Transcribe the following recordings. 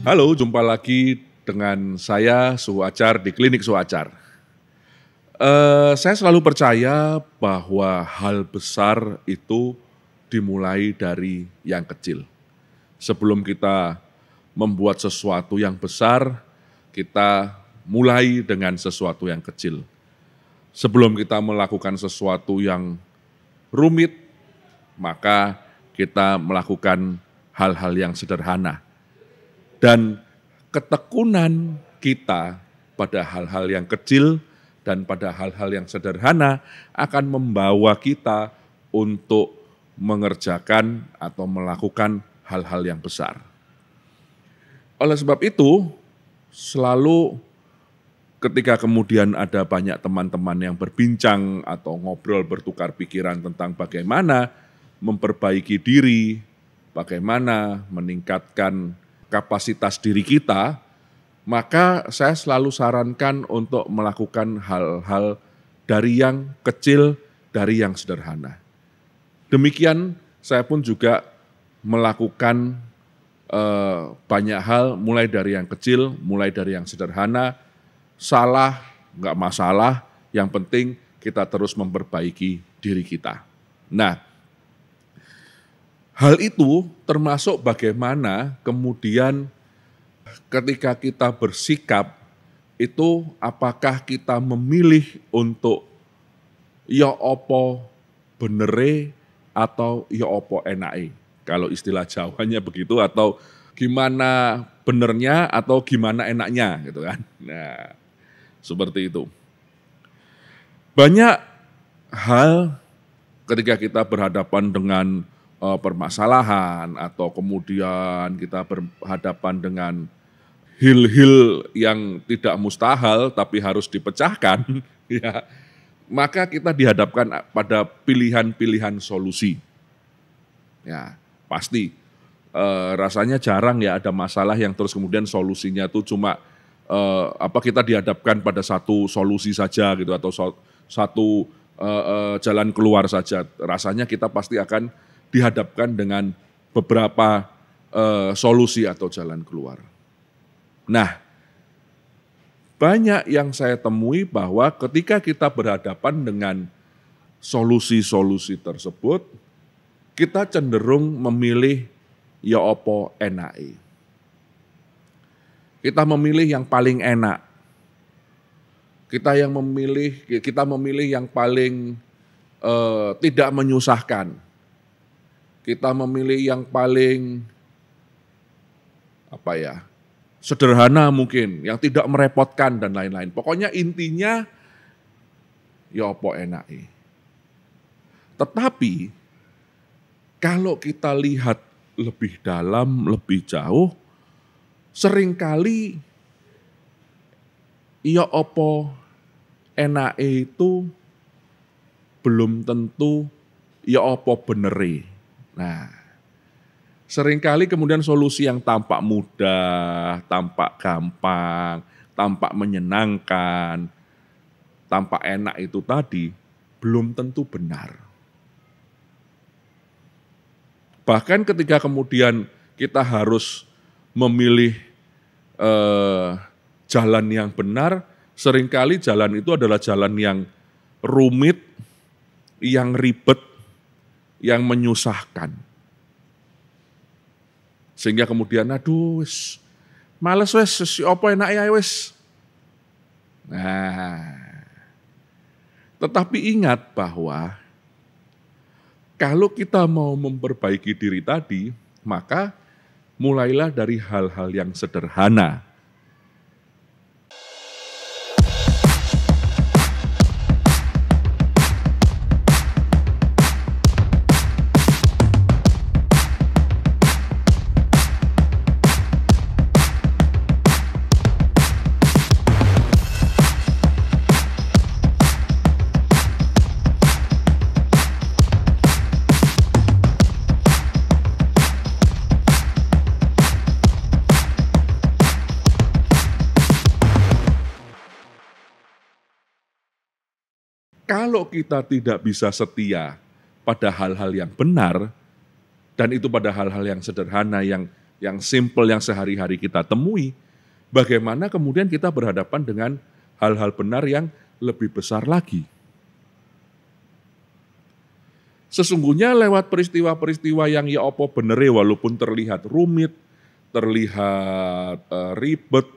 Halo, jumpa lagi dengan saya Suhu Acar di Klinik Suhu Acar. Saya selalu percaya bahwa hal besar itu dimulai dari yang kecil. Sebelum kita membuat sesuatu yang besar, kita mulai dengan sesuatu yang kecil. Sebelum kita melakukan sesuatu yang rumit, maka kita melakukan hal-hal yang sederhana. Dan ketekunan kita pada hal-hal yang kecil dan pada hal-hal yang sederhana akan membawa kita untuk mengerjakan atau melakukan hal-hal yang besar. Oleh sebab itu, selalu ketika kemudian ada banyak teman-teman yang berbincang atau ngobrol bertukar pikiran tentang bagaimana memperbaiki diri, bagaimana meningkatkan kapasitas diri kita, maka saya selalu sarankan untuk melakukan hal-hal dari yang kecil, dari yang sederhana. Demikian saya pun juga melakukan banyak hal mulai dari yang kecil, mulai dari yang sederhana. Salah, nggak masalah, yang penting kita terus memperbaiki diri kita. Nah, hal itu termasuk bagaimana kemudian ketika kita bersikap itu apakah kita memilih untuk ya opo benere atau ya opo enake. Kalau istilah Jawanya begitu, atau gimana benernya atau gimana enaknya gitu kan. Nah, seperti itu. Banyak hal ketika kita berhadapan dengan permasalahan atau kemudian kita berhadapan dengan hil-hil yang tidak mustahil tapi harus dipecahkan, ya, maka kita dihadapkan pada pilihan-pilihan solusi. Ya, pasti rasanya jarang ya ada masalah yang terus kemudian solusinya itu cuma kita dihadapkan pada satu solusi saja gitu atau satu jalan keluar saja. Rasanya kita pasti akan dihadapkan dengan beberapa solusi atau jalan keluar. Nah, banyak yang saya temui bahwa ketika kita berhadapan dengan solusi-solusi tersebut, kita cenderung memilih ya opo enake. Kita memilih yang paling enak. Kita memilih yang paling tidak menyusahkan. Kita memilih yang paling sederhana mungkin, yang tidak merepotkan dan lain-lain. Pokoknya intinya ya opo enake. Tetapi kalau kita lihat lebih dalam, lebih jauh, seringkali ya opo enake itu belum tentu ya opo benere. Nah, seringkali kemudian solusi yang tampak mudah, tampak gampang, tampak menyenangkan, tampak enak itu tadi belum tentu benar. Bahkan ketika kemudian kita harus memilih jalan yang benar, seringkali jalan itu adalah jalan yang rumit, yang ribet, yang menyusahkan. Sehingga kemudian males si opo enak ya wis. Nah, tetapi ingat bahwa kalau kita mau memperbaiki diri tadi, maka mulailah dari hal-hal yang sederhana. Kalau kita tidak bisa setia pada hal-hal yang benar, dan itu pada hal-hal yang sederhana yang yang simple, yang sehari-hari kita temui, bagaimana kemudian kita berhadapan dengan hal-hal benar yang lebih besar lagi. Sesungguhnya lewat peristiwa-peristiwa yang ya apa benere walaupun terlihat rumit, terlihat ribet,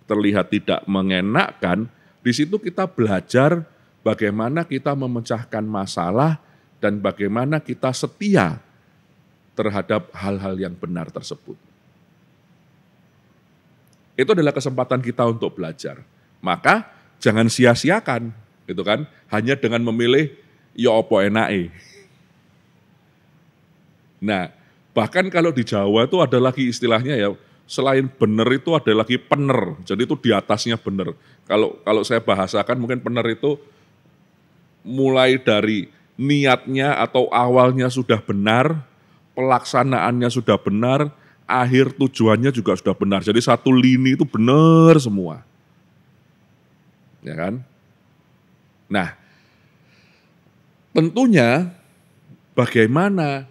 terlihat tidak mengenakkan, di situ kita belajar bagaimana kita memecahkan masalah dan bagaimana kita setia terhadap hal-hal yang benar tersebut. Itu adalah kesempatan kita untuk belajar. Maka jangan sia-siakan, gitu kan? Hanya dengan memilih ya apa enake. Nah, bahkan kalau di Jawa itu ada lagi istilahnya ya, selain benar itu ada lagi pener. Jadi itu di atasnya benar. Kalau saya bahasakan mungkin pener itu mulai dari niatnya atau awalnya sudah benar, pelaksanaannya sudah benar, akhir tujuannya juga sudah benar. Jadi satu lini itu benar semua. Ya kan? Nah, tentunya bagaimana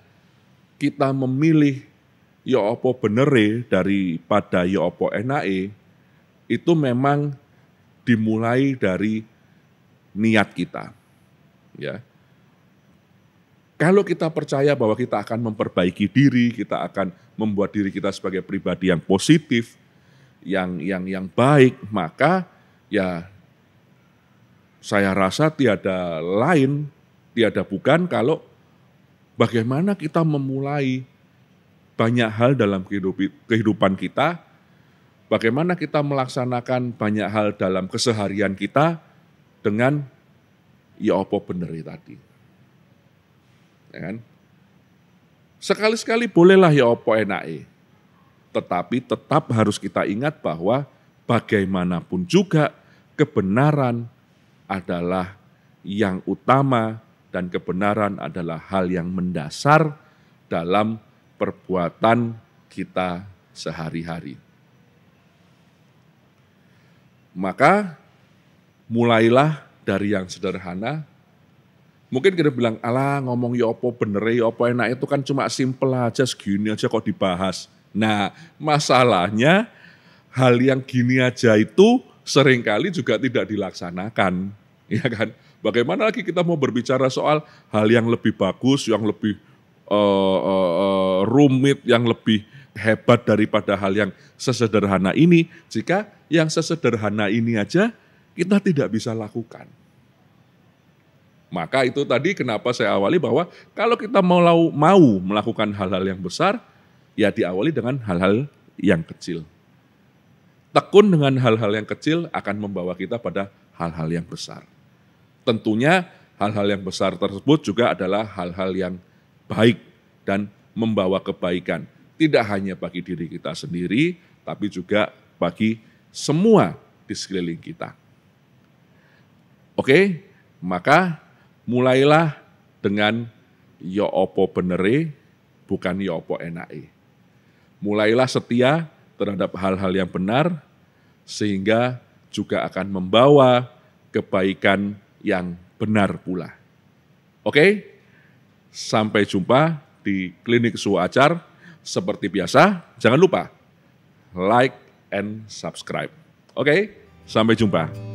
kita memilih ya apa benere daripada ya apa enake, itu memang dimulai dari niat kita. Ya. Kalau kita percaya bahwa kita akan memperbaiki diri, kita akan membuat diri kita sebagai pribadi yang positif, yang baik, maka ya saya rasa tiada lain, tiada bukan kalau bagaimana kita memulai banyak hal dalam kehidupan kita, bagaimana kita melaksanakan banyak hal dalam keseharian kita dengan ya apa bener tadi. Ya kan? Sekali-sekali bolehlah ya apa enake, tetapi tetap harus kita ingat bahwa bagaimanapun juga kebenaran adalah yang utama dan kebenaran adalah hal yang mendasar dalam perbuatan kita sehari-hari. Maka mulailah dari yang sederhana. Mungkin kita bilang, alah ngomong ya apa benere, ya apa enak itu kan cuma simple aja, segini aja kok dibahas. Nah, masalahnya hal yang gini aja itu seringkali juga tidak dilaksanakan, ya kan? Bagaimana lagi kita mau berbicara soal hal yang lebih bagus, yang lebih rumit, yang lebih hebat daripada hal yang sesederhana ini, jika yang sesederhana ini aja kita tidak bisa lakukan. Maka itu tadi kenapa saya awali bahwa kalau kita mau melakukan hal-hal yang besar, ya diawali dengan hal-hal yang kecil. Tekun dengan hal-hal yang kecil akan membawa kita pada hal-hal yang besar. Tentunya hal-hal yang besar tersebut juga adalah hal-hal yang baik dan membawa kebaikan. Tidak hanya bagi diri kita sendiri, tapi juga bagi semua di sekeliling kita. Oke, maka mulailah dengan ya apa benere, bukan ya apa enake. Mulailah setia terhadap hal-hal yang benar, sehingga juga akan membawa kebaikan yang benar pula. Oke, sampai jumpa di Klinik Suhu Acar. Seperti biasa, jangan lupa like and subscribe. Oke, sampai jumpa.